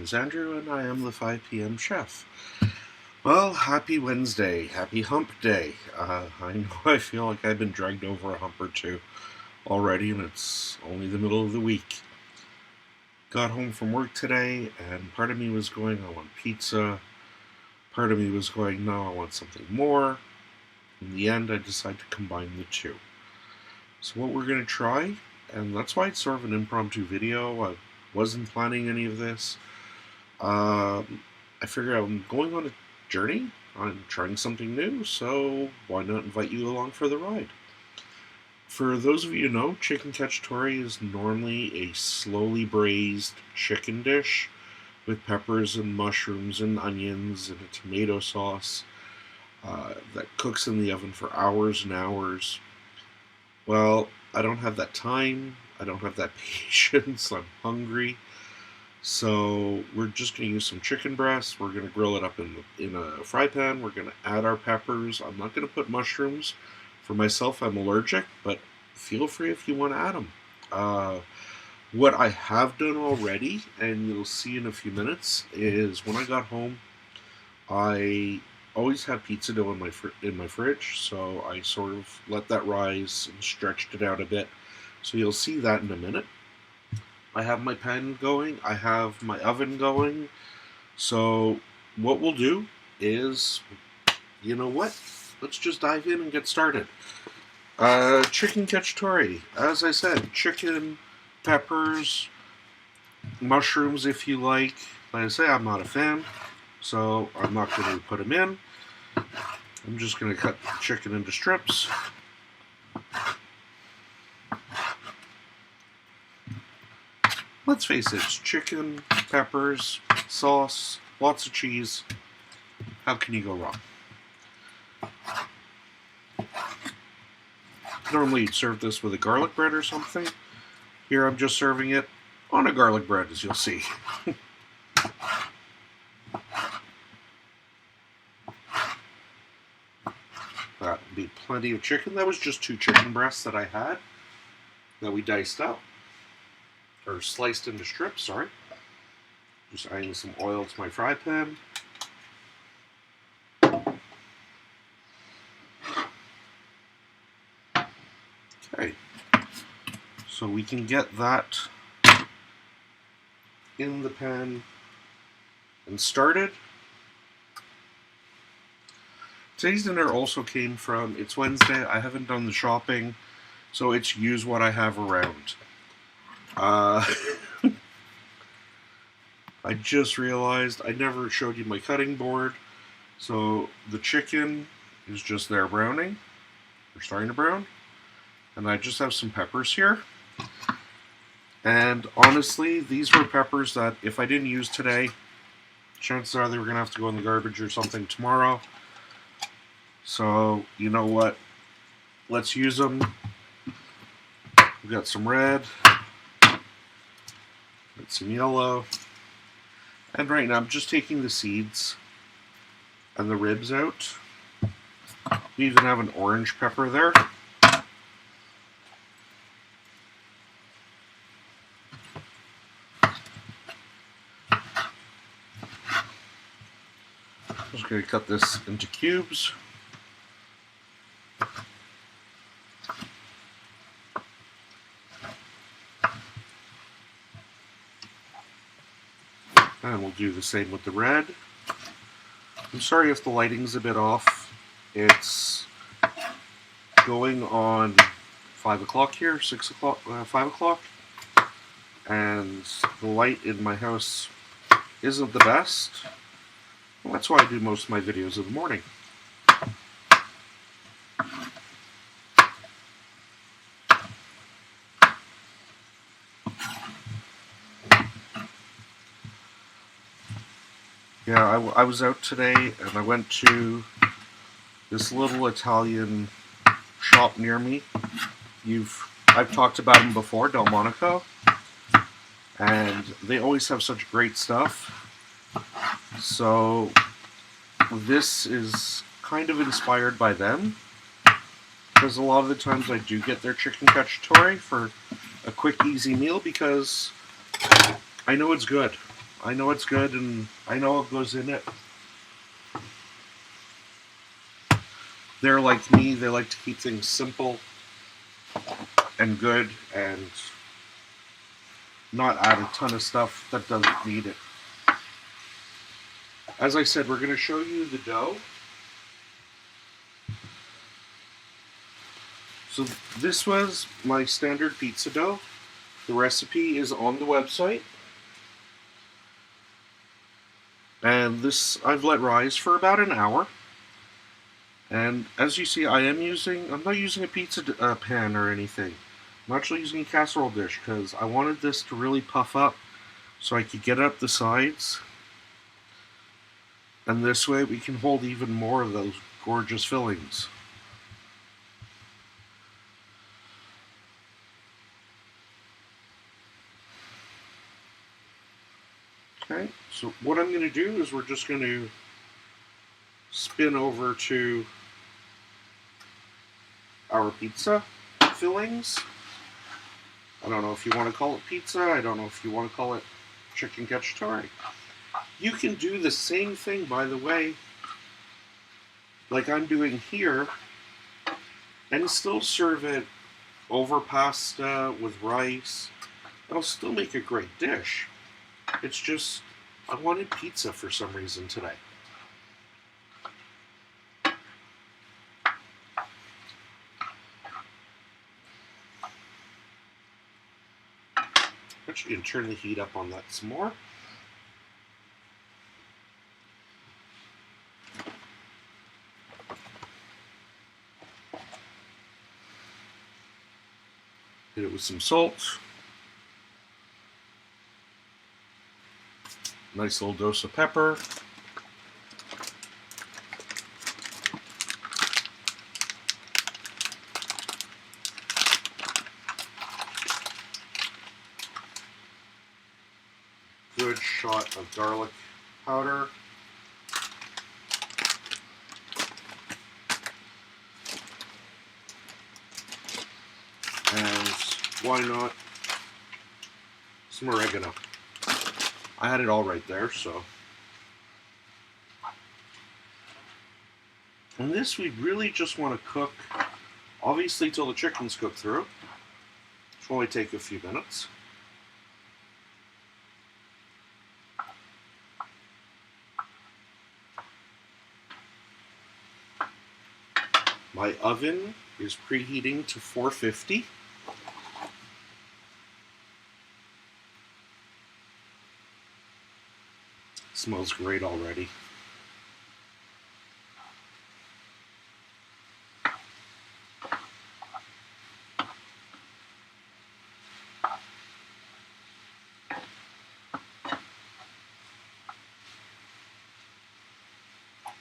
is Andrew, and I am the 5 p.m. chef. Well, happy Wednesday. Happy hump day. I know I feel like I've been dragged over a hump or two already, and it's only the middle of the week. Got home from work today, and part of me was going, I want pizza. Part of me was going, no, I want something more. In the end, I decided to combine the two. So what we're going to try, and that's why it's sort of an impromptu video. I wasn't planning any of this. I figured I'm going on a journey. I'm trying something new, so why not invite you along for the ride? For those of you who know, chicken cacciatore is normally a slowly braised chicken dish with peppers and mushrooms and onions and a tomato sauce that cooks in the oven for hours and hours. Well, I don't have that time. I don't have that patience. I'm hungry. So we're just going to use some chicken breasts. We're going to grill it up in a fry pan. We're going to add our peppers. I'm not going to put mushrooms. For myself, I'm allergic, but feel free if you want to add them. What I have done already, and you'll see in a few minutes, is when I got home, I always have pizza dough in my fridge, so I sort of let that rise and stretched it out a bit. So you'll see that in a minute. I have my pan going, I have my oven going, so what we'll do is, you know what, let's just dive in and get started. Chicken cacciatore, as I said, chicken, peppers, mushrooms if you like. Like I say, I'm not a fan, so I'm not going to put them in. I'm just going to cut the chicken into strips. Let's face it, it's chicken, peppers, sauce, lots of cheese. How can you go wrong? Normally you'd serve this with a garlic bread or something. Here I'm just serving it on a garlic bread, as you'll see. That would be plenty of chicken. That was just 2 chicken breasts that I had that we diced up. Or sliced into strips, sorry. Just adding some oil to my fry pan. Okay, so we can get that in the pan and started. Today's dinner also came from, it's Wednesday, I haven't done the shopping, so it's use what I have around. I just realized I never showed you my cutting board. So the chicken is just there browning. We're starting to brown. And I just have some peppers here. And honestly, these were peppers that if I didn't use today, chances are they were going to have to go in the garbage or something tomorrow. So, you know what? Let's use them. We've got some red. Some yellow, and right now I'm just taking the seeds and the ribs out. We even have an orange pepper there. I'm just going to cut this into cubes. And we'll do the same with the red. I'm sorry if the lighting's a bit off. It's going on 5 o'clock here, 6 o'clock, 5 o'clock. And the light in my house isn't the best. Well, that's why I do most of my videos in the morning. Yeah, I was out today and I went to this little Italian shop near me. I've talked about them before, Del Monaco, and they always have such great stuff. So this is kind of inspired by them, because a lot of the times I do get their chicken cacciatore for a quick, easy meal because I know it's good. I know it's good, and I know what goes in it. They're like me, they like to keep things simple and good and not add a ton of stuff that doesn't need it. As I said, we're going to show you the dough. So this was my standard pizza dough. The recipe is on the website. And this I've let rise for about an hour. And as you see, I'm not using a pizza pan or anything. I'm actually using a casserole dish because I wanted this to really puff up so I could get up the sides. And this way we can hold even more of those gorgeous fillings. Okay, so what I'm going to do is we're just going to spin over to our pizza fillings. I don't know if you want to call it pizza. I don't know if you want to call it chicken cacciatore. You can do the same thing, by the way, like I'm doing here, and still serve it over pasta with rice. It'll still make a great dish. It's just, I wanted pizza for some reason today. Actually, you can turn the heat up on that some more. Hit it with some salt. Nice little dose of pepper. Good shot of garlic powder. And why not some oregano? I had it all right there, so. And this we really just want to cook, obviously till the chicken's cooked through, which will only take a few minutes. My oven is preheating to 450. Smells great already.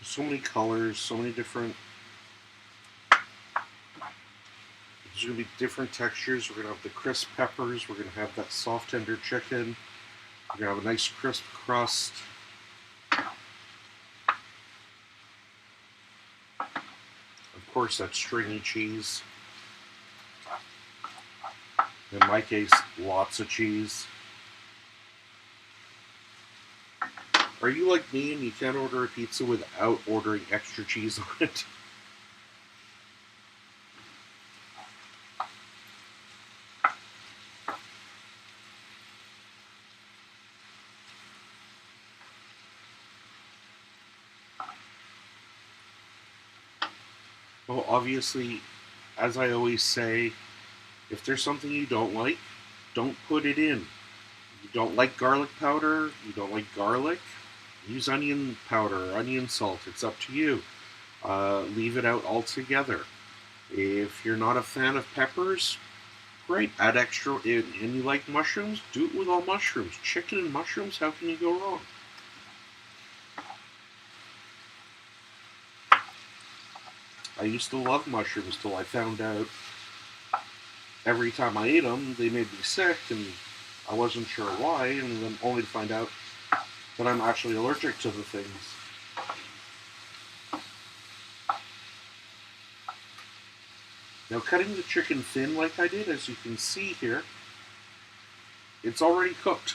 So many colors, so many different. There's going to be different textures. We're going to have the crisp peppers. We're going to have that soft, tender chicken. We're going to have a nice crisp crust. Of course, that stringy cheese. In my case, lots of cheese. Are you like me and you can't order a pizza without ordering extra cheese on it? Well, obviously, as I always say, if there's something you don't like, don't put it in. You don't like garlic powder, you don't like garlic, use onion powder or onion salt. It's up to you. Leave it out altogether. If you're not a fan of peppers, great, add extra. And you like mushrooms, do it with all mushrooms. Chicken and mushrooms, how can you go wrong? I used to love mushrooms till I found out every time I ate them, they made me sick, and I wasn't sure why, and then only to find out that I'm actually allergic to the things. Now, cutting the chicken thin like I did, as you can see here, it's already cooked.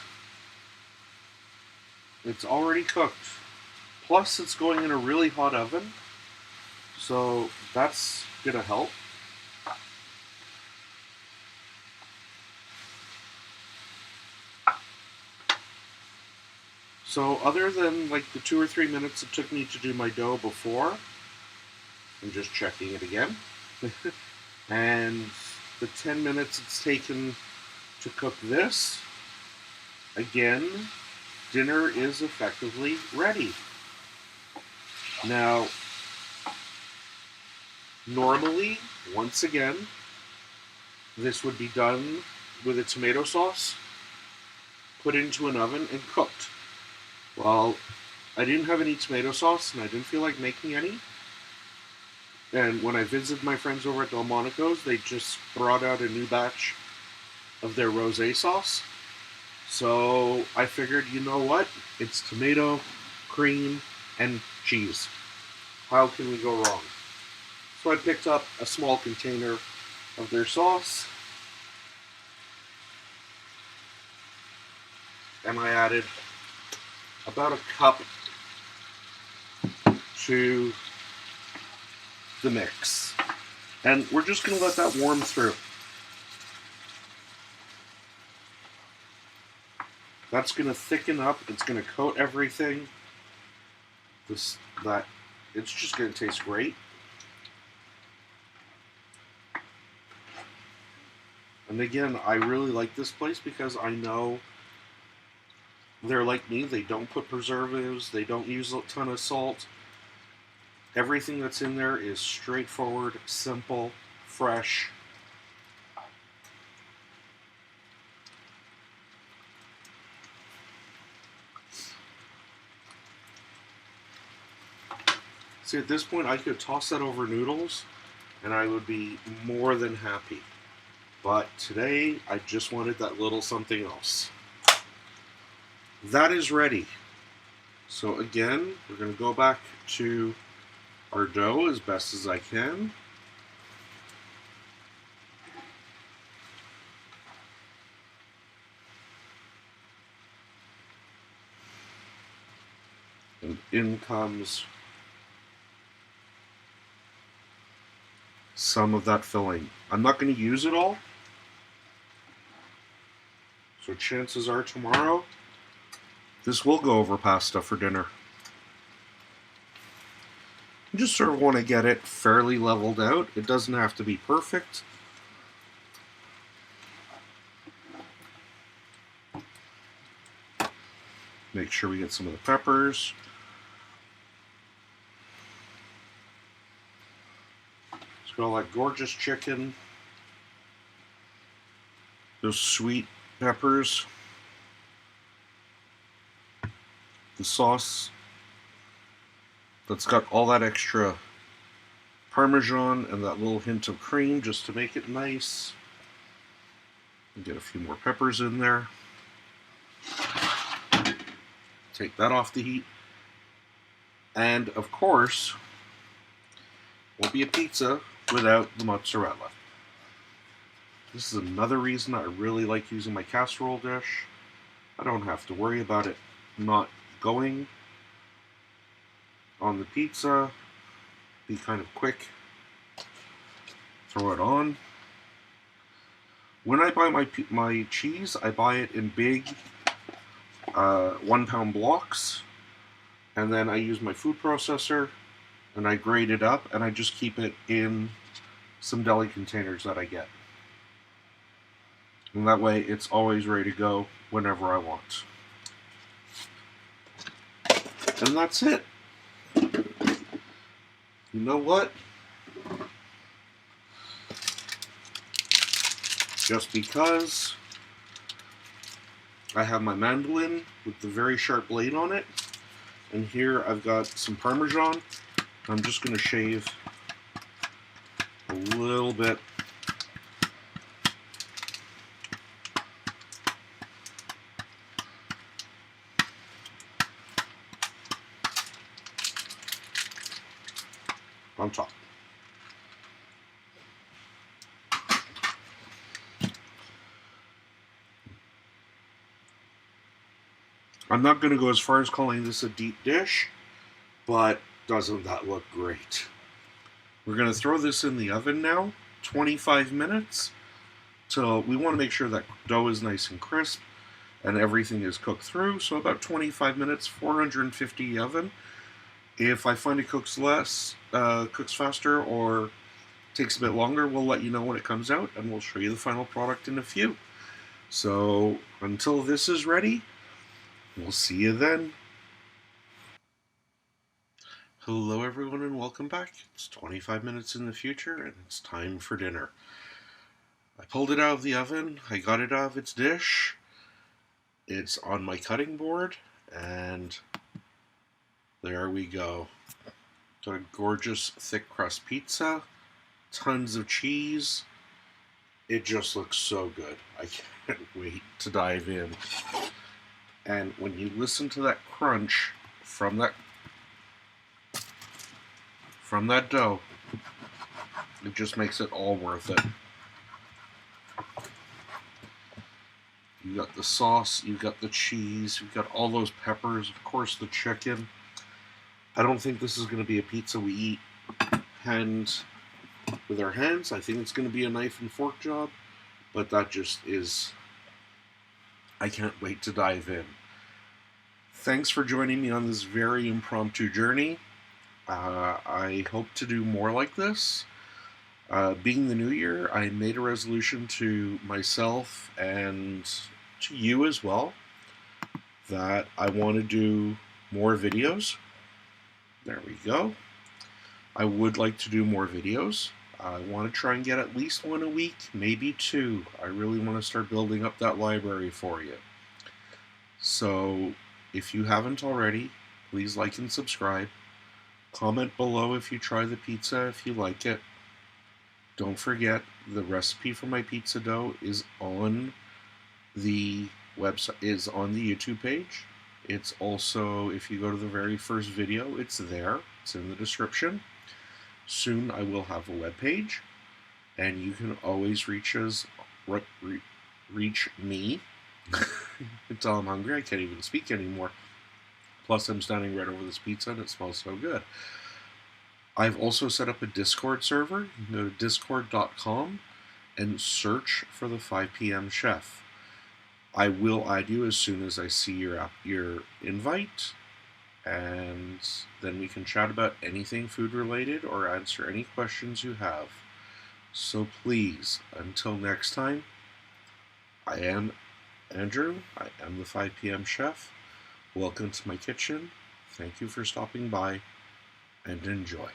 It's already cooked. Plus, it's going in a really hot oven, so that's gonna help. So other than like the 2 or 3 minutes it took me to do my dough before, I'm just checking it again. And the 10 minutes it's taken to cook this, again, dinner is effectively ready. Now, normally, once again, this would be done with a tomato sauce, put into an oven, and cooked. Well, I didn't have any tomato sauce, and I didn't feel like making any. And when I visited my friends over at Delmonico's, they just brought out a new batch of their rosé sauce. So I figured, you know what? It's tomato, cream, and cheese. How can we go wrong? So I picked up a small container of their sauce, and I added about a cup to the mix. And we're just going to let that warm through. That's going to thicken up. It's going to coat everything. It's just going to taste great. And again, I really like this place because I know they're like me. They don't put preservatives. They don't use a ton of salt. Everything that's in there is straightforward, simple, fresh. See, at this point, I could toss that over noodles, and I would be more than happy. But today, I just wanted that little something else. That is ready. So again, we're going to go back to our dough as best as I can. And in comes some of that filling. I'm not going to use it all. So chances are tomorrow, this will go over pasta for dinner. You just sort of want to get it fairly leveled out. It doesn't have to be perfect. Make sure we get some of the peppers. It's got all that gorgeous chicken. Those sweet peppers. The sauce that's got all that extra Parmesan and that little hint of cream just to make it nice. And get a few more peppers in there. Take that off the heat. And of course, won't be a pizza without the mozzarella. This is another reason I really like using my casserole dish. I don't have to worry about it not going on the pizza. Be kind of quick. Throw it on. When I buy my cheese, I buy it in big 1 pound blocks, and then I use my food processor and I grate it up, and I just keep it in some deli containers that I get. And that way it's always ready to go whenever I want. And that's it. You know what? Just because I have my mandolin with the very sharp blade on it, and here I've got some Parmesan. I'm just going to shave a little bit on top. I'm not going to go as far as calling this a deep dish, but doesn't that look great? We're going to throw this in the oven now, 25 minutes. So we want to make sure that dough is nice and crisp and everything is cooked through. So about 25 minutes, 450 oven. If I find it cooks faster, or takes a bit longer, we'll let you know when it comes out, and we'll show you the final product in a few. So until this is ready, we'll see you then. Hello everyone and welcome back. It's 25 minutes in the future and it's time for dinner. I pulled it out of the oven, I got it out of its dish. It's on my cutting board and there we go. Got a gorgeous thick crust pizza, tons of cheese. It just looks so good. I can't wait to dive in. And when you listen to that crunch from that dough, it just makes it all worth it. You got the sauce, you got the cheese, you've got all those peppers, of course the chicken. I don't think this is going to be a pizza we eat with our hands. I think it's going to be a knife and fork job, but that just is... I can't wait to dive in. Thanks for joining me on this very impromptu journey. I hope to do more like this. Being the new year, I made a resolution to myself and to you as well that I want to do more videos. There we go. I would like to do more videos. I want to try and get at least one a week, maybe two. I really want to start building up that library for you. So if you haven't already, please like and subscribe. Comment below if you try the pizza, if you like it. Don't forget, the recipe for my pizza dough is on the website, is on the YouTube page. It's also, if you go to the very first video, it's there. It's in the description. Soon I will have a web page, and you can always reach me until I'm hungry. I can't even speak anymore. Plus, I'm standing right over this pizza and it smells so good. I've also set up a Discord server. You can go to discord.com and search for the 5 p.m. chef. I will add you as soon as I see your invite, and then we can chat about anything food related or answer any questions you have. So please, until next time, I am Andrew. I am the 5 p.m. chef. Welcome to my kitchen. Thank you for stopping by, and enjoy.